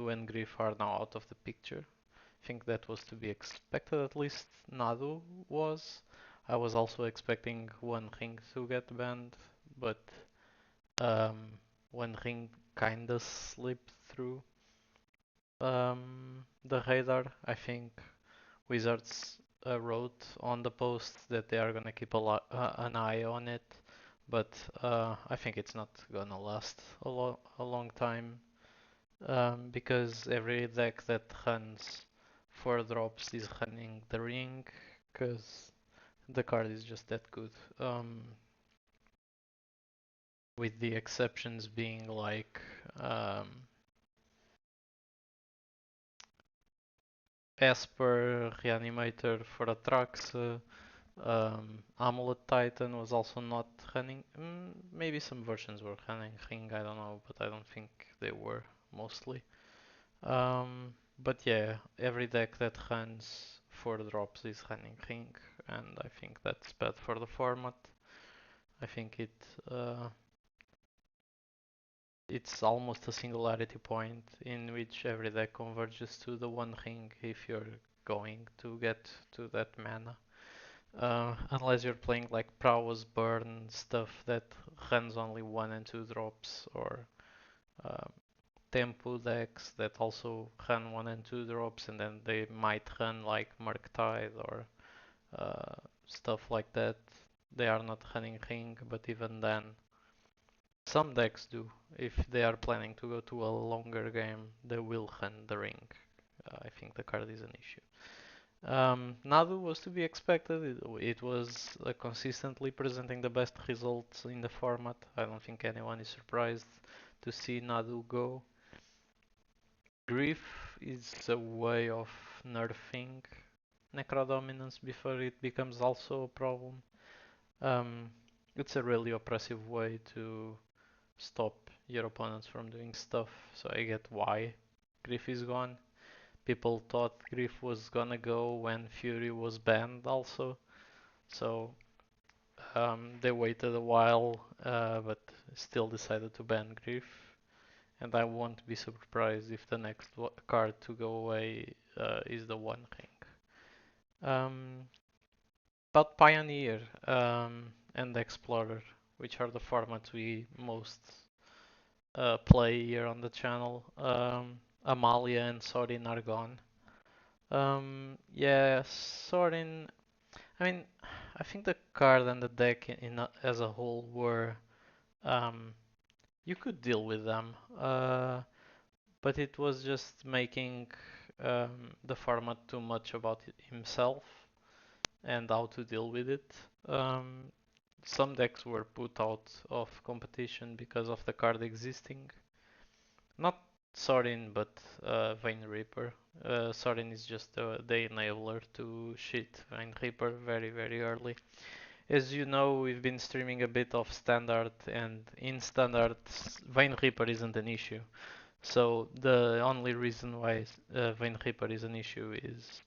Nadu and Griff are now out of the picture. I think that was to be expected, at least Nadu was. I was also expecting One Ring to get banned, but One Ring kinda slipped through the radar. I think Wizards wrote on the post that they are gonna keep an eye on it, but I think it's not gonna last a long time because every deck that runs 4 drops is running the ring because the card is just that good. With the exceptions being like Esper, Reanimator for Atrax, Amulet Titan was also not running. Maybe some versions were running Ring, I don't know, but I don't think they were mostly. But yeah, every deck that runs 4 drops is running Ring, and I think that's bad for the format. I think it's almost a singularity point in which every deck converges to the one ring if you're going to get to that mana. Unless you're playing like Prowess Burn stuff that runs only 1 and 2 drops, or um, Tempo decks that also run 1 and 2 drops, and then they might run like Murktide or stuff like that. They are not running Ring, but even then, some decks do. If they are planning to go to a longer game, they will run the Ring. I think the card is an issue. Nadu was to be expected. It was consistently presenting the best results in the format. I don't think anyone is surprised to see Nadu go. Grief is a way of nerfing Necrodominance before it becomes also a problem. Um, it's a really oppressive way to stop your opponents from doing stuff, so I get why Grief is gone. People thought Grief was gonna go when Fury was banned also, so they waited a while, but still decided to ban Grief. And I won't be surprised if the next card to go away is the One Ring. About Pioneer and Explorer, which are the formats we most play here on the channel, Amalia and Sorin are gone. Yeah, Sorin. I mean, I think the card and the deck as a whole were. Um, you could deal with them, but it was just making the format too much about himself and how to deal with it. Um, some decks were put out of competition because of the card existing. Not Sorin, but Vayne Reaper. Sorin is just the enabler to shit Vayne Reaper very, very early. As you know, we've been streaming a bit of Standard, and in Standard, Vayne Reaper isn't an issue. So the only reason why Vayne Reaper is an issue is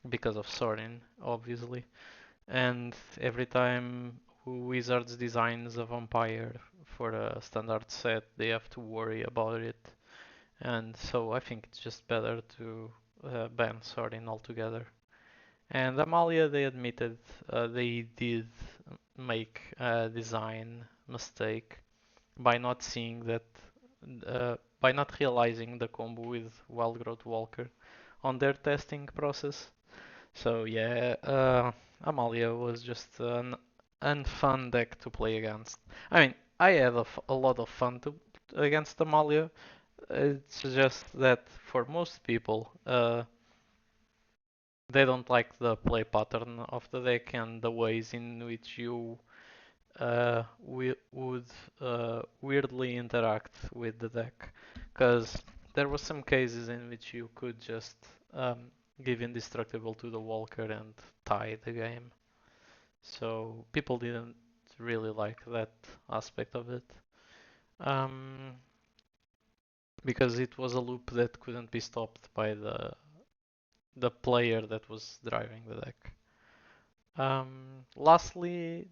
because of Sorin, obviously. And every time Wizards designs a vampire for a standard set, they have to worry about it. And so I think it's just better to ban Sorin altogether. And Amalia, they admitted they did make a design mistake by not seeing that, by not realizing the combo with Wildgrowth Walker on their testing process. So yeah, Amalia was just an unfun deck to play against. I mean, I had a lot of fun against Amalia. It's just that for most people, they don't like the play pattern of the deck and the ways in which you would weirdly interact with the deck. Because there were some cases in which you could just give indestructible to the Walker and tie the game. So people didn't really like that aspect of it. Um, because it was a loop that couldn't be stopped by the player that was driving the deck. Lastly,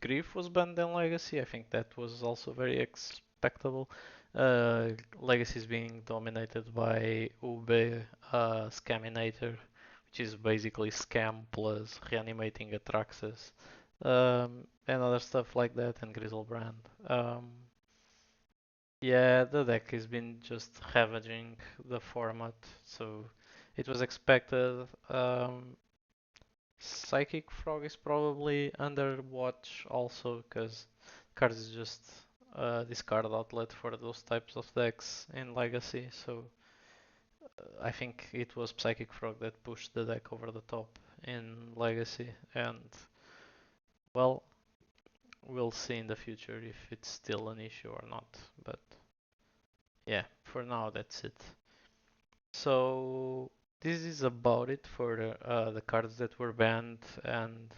Grief was banned in Legacy. I think that was also very expectable. Uh, Legacy is being dominated by Ube Scaminator, which is basically Scam plus reanimating Atraxas, and other stuff like that, and Grizzlebrand. Yeah, the deck has been just ravaging the format, so it was expected. Psychic Frog is probably under watch also, because cards is just a discard outlet for those types of decks in Legacy, so I think it was Psychic Frog that pushed the deck over the top in Legacy, and well, we'll see in the future if it's still an issue or not, but yeah, for now that's it. So this is about it for the cards that were banned and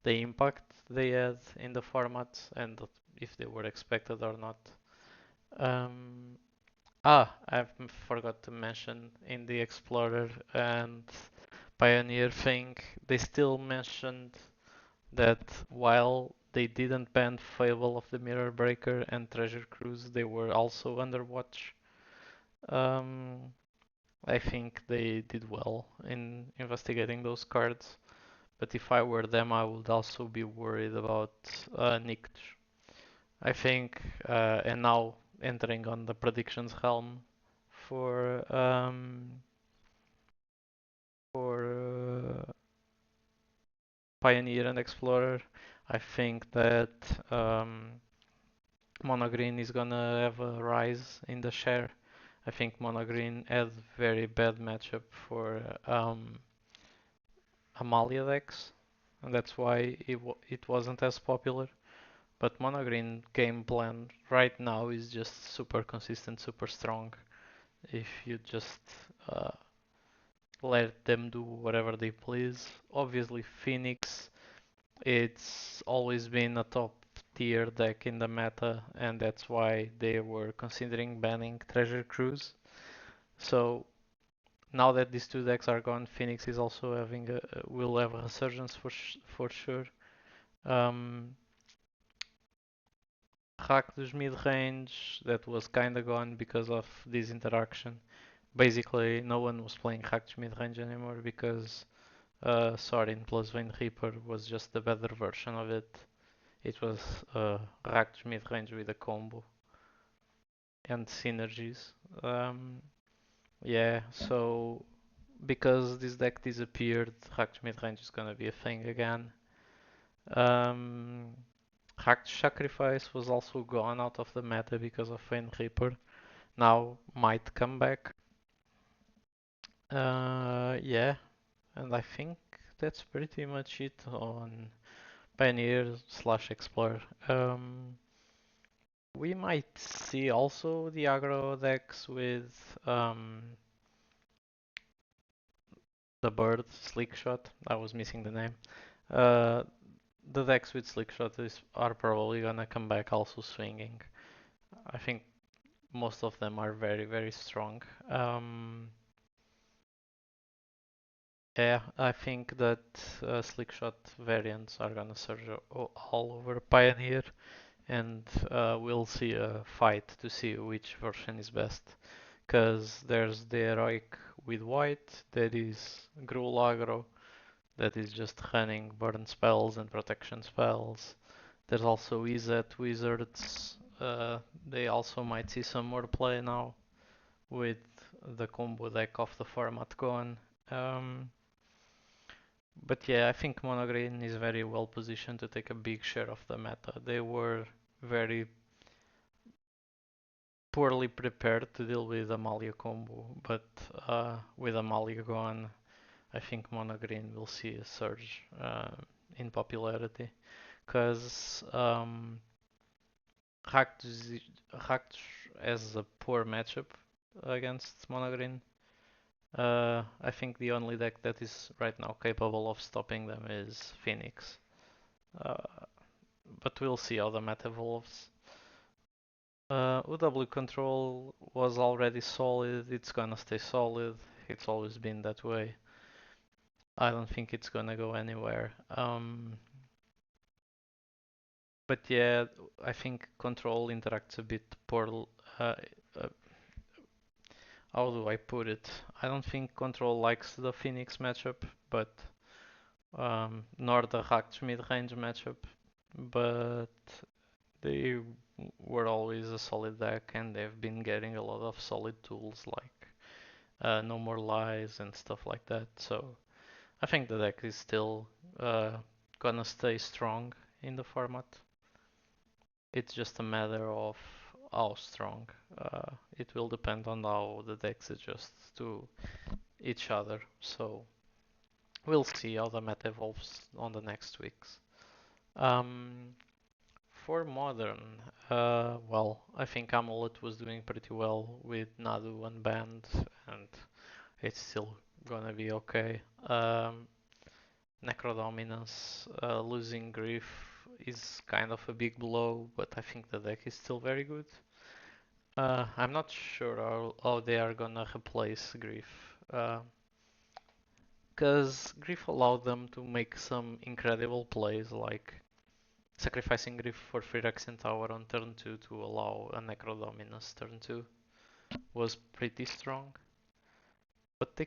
the impact they had in the format and if they were expected or not. Um, I forgot to mention in the Explorer and Pioneer thing, they still mentioned that while they didn't ban Fable of the Mirror Breaker and Treasure Cruise, they were also under watch. Um, I think they did well in investigating those cards, but if I were them, I would also be worried about Nick. I think, and now entering on the predictions realm for Pioneer and Explorer, I think that Mono Green is gonna have a rise in the share. I think Mono Green had very bad matchup for Amalia decks, and that's why it wasn't as popular. But Mono Green game plan right now is just super consistent, super strong. If you just uh, let them do whatever they please. Obviously, Phoenix, it's always been a top tier deck in the meta, and that's why they were considering banning Treasure Cruise. So now that these two decks are gone, Phoenix is also having will have a resurgence for sure. Um, Rakdos mid-range that was kinda gone because of this interaction. Basically, no one was playing Rakdos mid-range anymore because Sorin plus Vayne Reaper was just the better version of it. It was Rakdos mid-range with a combo and synergies. Um, yeah, so because this deck disappeared, Rakdos mid-range is gonna be a thing again. Um, Hacked Sacrifice was also gone out of the meta because of Vayne Reaper. Now might come back. Yeah, and I think that's pretty much it on Pioneer slash Explorer. We might see also the aggro decks with the bird Slickshot. I was missing the name. Uh, the decks with Slickshot are probably gonna come back also swinging. I think most of them are very, very strong. Yeah, I think that Slickshot variants are gonna surge all over Pioneer, and we'll see a fight to see which version is best. Because there's the heroic with white, there is Gruul aggro, that is just running burn spells and protection spells. There's also Izet wizards. They also might see some more play now with the combo deck of the format gone. Um, but yeah, I think Monogreen is very well positioned to take a big share of the meta. They were very poorly prepared to deal with Amalia combo, but with Amalia gone, I think Monogreen will see a surge in popularity. Because Rakdos has a poor matchup against Monogreen. I think the only deck that is right now capable of stopping them is Phoenix. Uh, but we'll see how the meta evolves. UW control was already solid, it's gonna stay solid, it's always been that way. I don't think it's gonna go anywhere. But yeah, I think control interacts a bit uh, uh, how do I put it? I don't think Control likes the Phoenix matchup, but nor the Rak's mid-range matchup, but they were always a solid deck, and they've been getting a lot of solid tools like No More Lies and stuff like that. So I think the deck is still uh, gonna stay strong in the format. It's just a matter of how strong. It will depend on how the decks adjust to each other. So we'll see how the meta evolves on the next weeks. Um, for modern, well, I think Amulet was doing pretty well with Nadu unbanned, and it's still gonna be okay. Necrodominance, losing Grief is kind of a big blow, but I think the deck is still very good. I'm not sure how they are gonna replace Grief, because Grief allowed them to make some incredible plays, like sacrificing Grief for Phyrexian Tower on turn 2 to allow a Necrodominus turn 2 was pretty strong. But they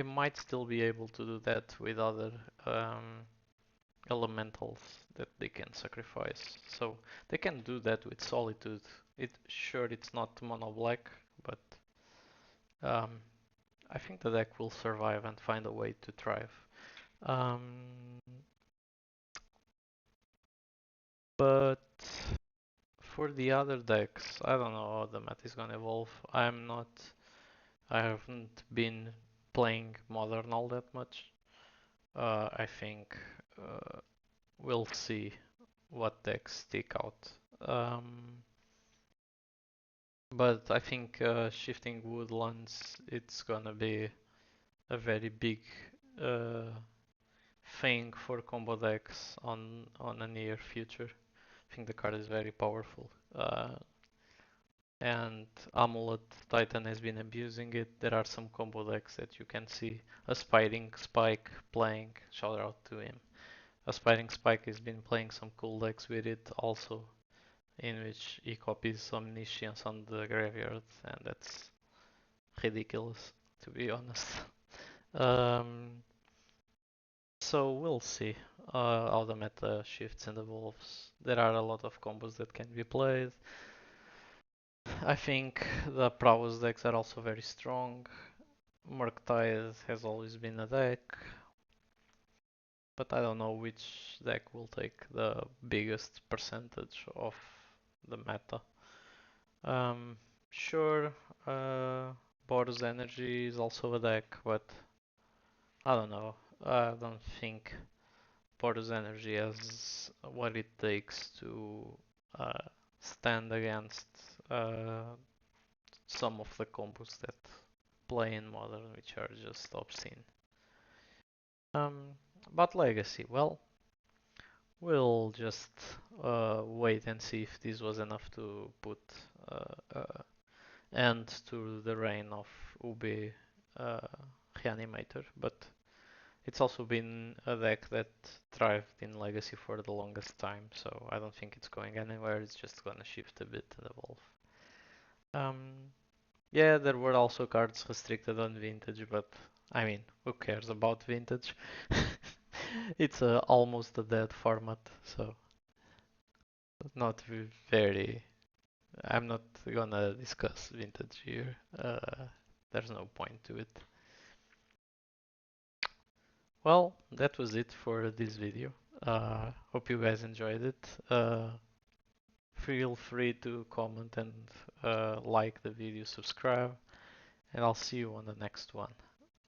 might still be able to do that with other elementals that they can sacrifice. So they can do that with Solitude. It's not mono black, but um, I think the deck will survive and find a way to thrive. Um, but for the other decks, I don't know how the meta is gonna evolve. I haven't been playing Modern all that much. I think we'll see what decks stick out. But I think shifting Woodlands, it's gonna be a very big uh, thing for combo decks on a near future. I think the card is very powerful. And Amulet Titan has been abusing it. There are some combo decks that you can see Aspiring Spike playing. Shout out to him. Aspiring Spike has been playing some cool decks with it also, in which he copies Omniscience on the graveyard, and that's ridiculous, to be honest. Um, so we'll see how the meta shifts and evolves. There are a lot of combos that can be played. I think the prowess decks are also very strong. Murktide has always been a deck, but I don't know which deck will take the biggest percentage of the meta. Um, sure, Boros Energy is also a deck, but I don't know. I don't think Boros Energy has what it takes to uh, stand against uh, some of the combos that play in Modern, which are just obscene. About Legacy, well, we'll just wait and see if this was enough to put end to the reign of Ube uh, Reanimator, but it's also been a deck that thrived in Legacy for the longest time, so I don't think it's going anywhere. It's just gonna shift a bit and evolve. Yeah, there were also cards restricted on Vintage, but I mean, who cares about Vintage? It's almost a dead format, so not very. I'm not gonna discuss Vintage here. There's no point to it. Well, that was it for this video. Hope you guys enjoyed it. Feel free to comment and like the video, subscribe, and I'll see you on the next one.